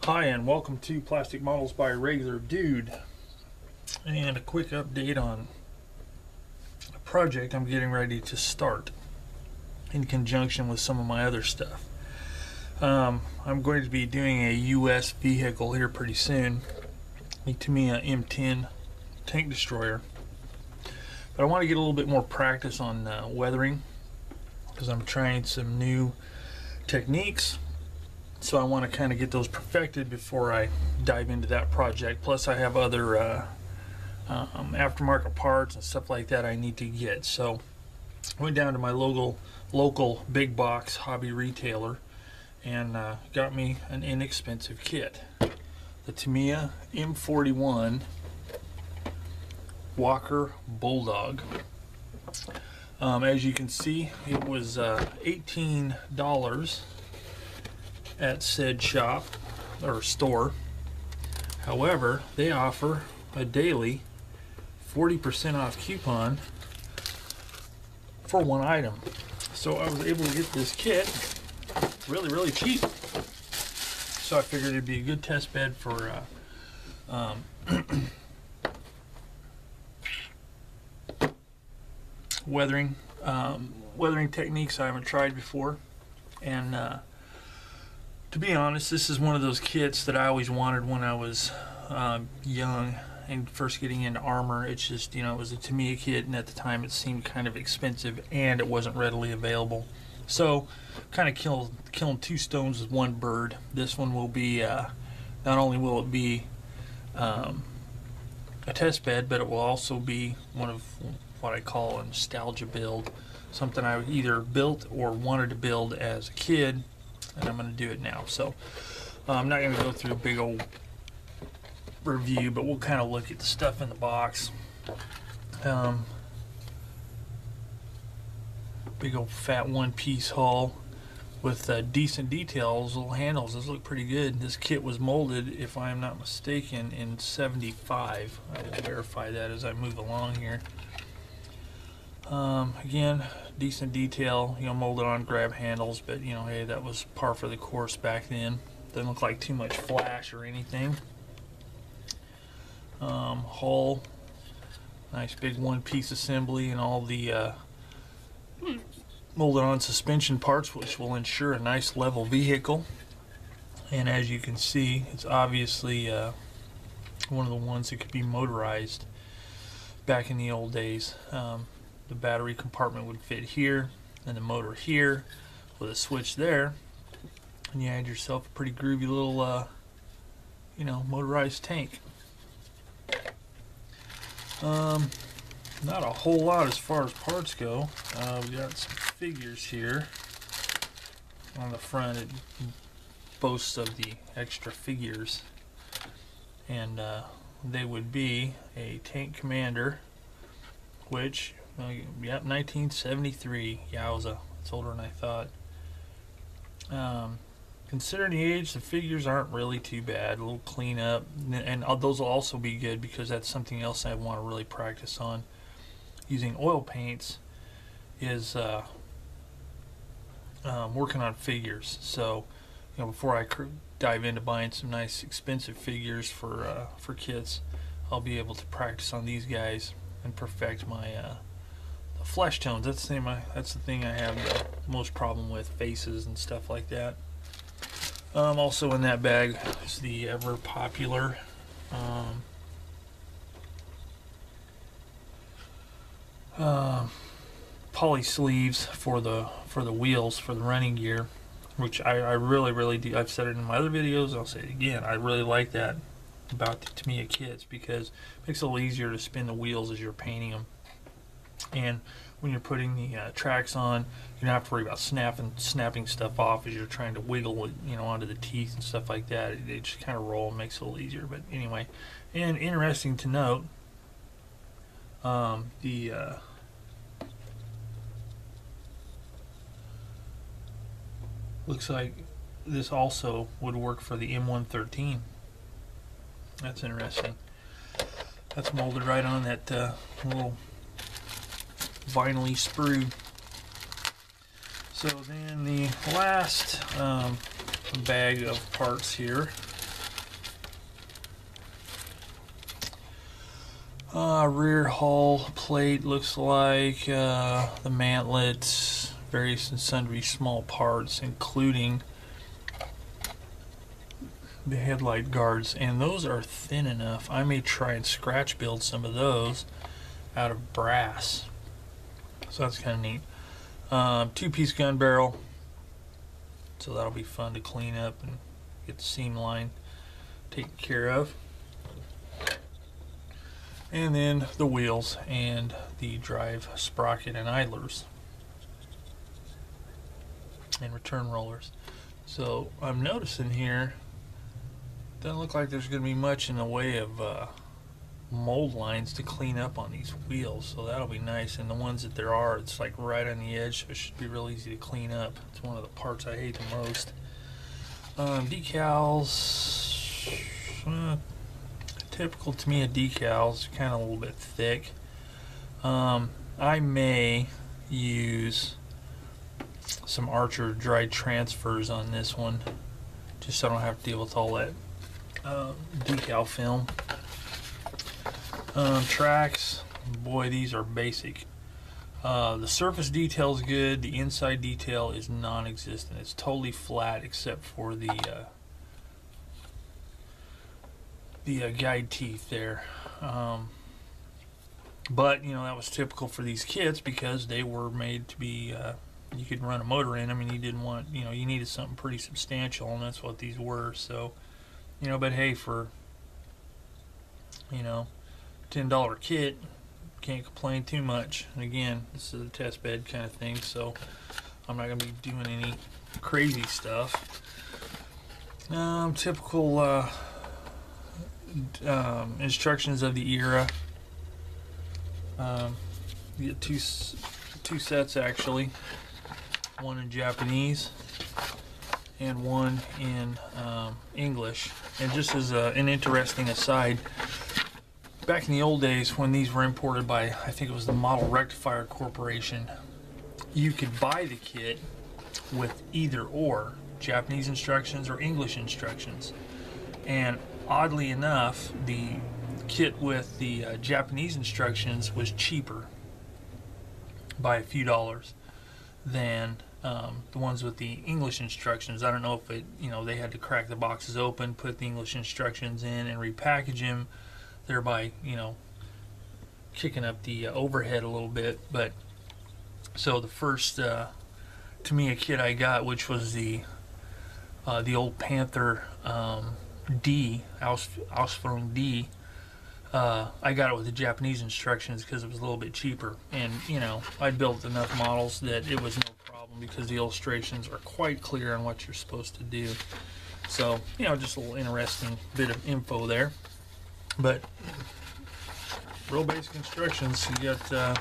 Hi, and welcome to Plastic Models by Regular Dude, and a quick update on a project I'm getting ready to start in conjunction with some of my other stuff. I'm going to be doing a US vehicle here pretty soon, a Tamiya M10 tank destroyer, but I want to get a little bit more practice on weathering because I'm trying some new techniques. So I want to kind of get those perfected before I dive into that project. Plus I have other aftermarket parts and stuff like that I need to get. So I went down to my local big box hobby retailer and got me an inexpensive kit. The Tamiya M41 Walker Bulldog. As you can see, it was $18 at said shop or store. However, they offer a daily 40% off coupon for one item. So I was able to get this kit really cheap. So I figured it'd be a good test bed for weathering techniques I haven't tried before. And to be honest, this is one of those kits that I always wanted when I was young and first getting into armor. It's just, you know, it was a Tamiya kit, and at the time it seemed kind of expensive and it wasn't readily available. So kind of killing two stones with one bird. This one will be, not only will it be a test bed, but it will also be one of what I call a nostalgia build. Something I either built or wanted to build as a kid, and I'm going to do it now. So I'm not going to go through a big old review, but we'll kind of look at the stuff in the box. Big old fat one-piece hull with decent details. Little handles. Those look pretty good. This kit was molded, if I'm not mistaken, in '75. I will verify that as I move along here. Again, decent detail, you know, molded on grab handles, but you know, hey, that was par for the course back then. Doesn't look like too much flash or anything. Hull, nice big one-piece assembly, and all the molded on suspension parts, which will ensure a nice level vehicle. And as you can see, it's obviously one of the ones that could be motorized back in the old days. The battery compartment would fit here, and the motor here, with a switch there, and you had yourself a pretty groovy little, you know, motorized tank. Not a whole lot as far as parts go. We got some figures here on the front. It boasts of the extra figures, and they would be a tank commander, which, yep, 1973. Yowza, it's older than I thought. Considering the age, the figures aren't really too bad. A little cleanup, and those will also be good because that's something else I want to really practice on. Using oil paints is working on figures. So, you know, before I dive into buying some nice expensive figures for kits, I'll be able to practice on these guys and perfect my flesh tones. That's the thing I have the most problem with, faces and stuff like that. Also in that bag is the ever popular poly sleeves for the wheels for the running gear, which I really do. I've said it in my other videos, I'll say it again. I really like that about the Tamiya kits because it makes it a little easier to spin the wheels as you're painting them. And when you're putting the tracks on, you don't have to worry about snapping stuff off as you're trying to wiggle it, you know, onto the teeth and stuff like that. They just kind of roll and makes it a little easier. But anyway, and interesting to note, looks like this also would work for the M113. That's interesting. That's molded right on that little vinyl-y sprue. So then the last bag of parts here Rear hull plate looks like the mantlets, various and sundry small parts, including the headlight guards, and those are thin enough. I may try and scratch build some of those out of brass, so that's kind of neat. Two-piece gun barrel, so that'll be fun to clean up and get the seam line taken care of. And then the wheels and the drive sprocket and idlers and return rollers. So I'm noticing here, doesn't look like there's going to be much in the way of mold lines to clean up on these wheels, so that'll be nice. And the ones that there are, it's like right on the edge, so it should be real easy to clean up. It's one of the parts I hate the most. Decals, typical Tamiya decals, kind of a little bit thick. I may use some Archer dry transfers on this one, just so I don't have to deal with all that decal film. Tracks, boy, these are basic. The surface detail is good, the inside detail is non-existent. It's totally flat except for the guide teeth there. But you know, that was typical for these kits because they were made to be you could run a motor in them, and you didn't want, you know, you needed something pretty substantial, and that's what these were. So, you know, but hey, for, you know, $10 kit, can't complain too much. And again, this is a test bed kind of thing, so I'm not going to be doing any crazy stuff. Typical instructions of the era. You get two sets actually, one in Japanese and one in English. And just as an interesting aside, back in the old days when these were imported by, I think it was the Model Rectifier Corporation, you could buy the kit with either or, Japanese instructions or English instructions. And oddly enough, the kit with the Japanese instructions was cheaper by a few dollars than the ones with the English instructions. I don't know if it, you know, they had to crack the boxes open, put the English instructions in, and repackage them, thereby, you know, kicking up the overhead a little bit. But so the first Tamiya kit I got, which was the old Panther D, Ausführung D, I got it with the Japanese instructions because it was a little bit cheaper, and you know, I built enough models that it was no problem because the illustrations are quite clear on what you're supposed to do. So, you know, just a little interesting bit of info there. But real basic instructions. You got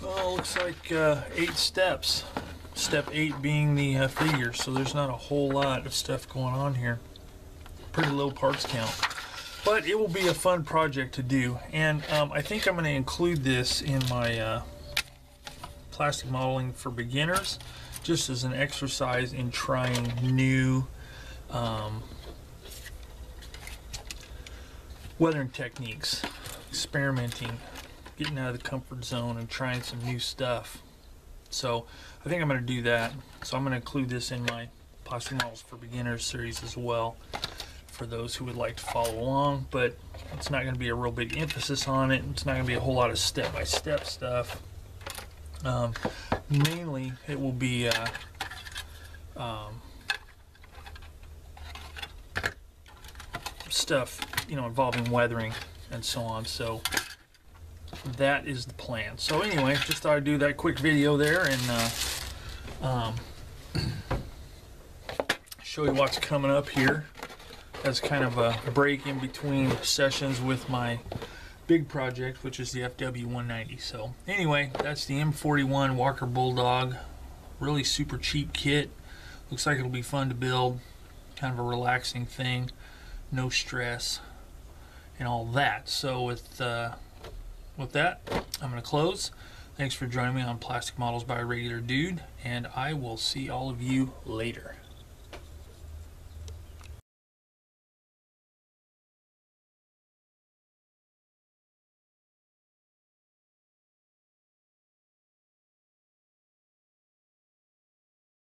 looks like 8 steps. Step 8 being the figure, so there's not a whole lot of stuff going on here. Pretty low parts count, but it will be a fun project to do. And I think I'm going to include this in my plastic modeling for beginners, just as an exercise in trying new weathering techniques, experimenting, getting out of the comfort zone and trying some new stuff. So I think I'm going to do that. So I'm going to include this in my plastic models for beginners series as well, for those who would like to follow along. But it's not going to be a real big emphasis on it. It's not going to be a whole lot of step-by-step stuff. Mainly it will be stuff, you know, involving weathering and so on. So that is the plan. So anyway, just thought I'd do that quick video there and show you what's coming up here as kind of a break in between sessions with my big project, which is the FW190. So anyway, that's the M41 Walker Bulldog. Really super cheap kit. Looks like it'll be fun to build. Kind of a relaxing thing. No stress and all that. So with that, I'm going to close. Thanks for joining me on Plastic Models by a Regular Dude, and I will see all of you later.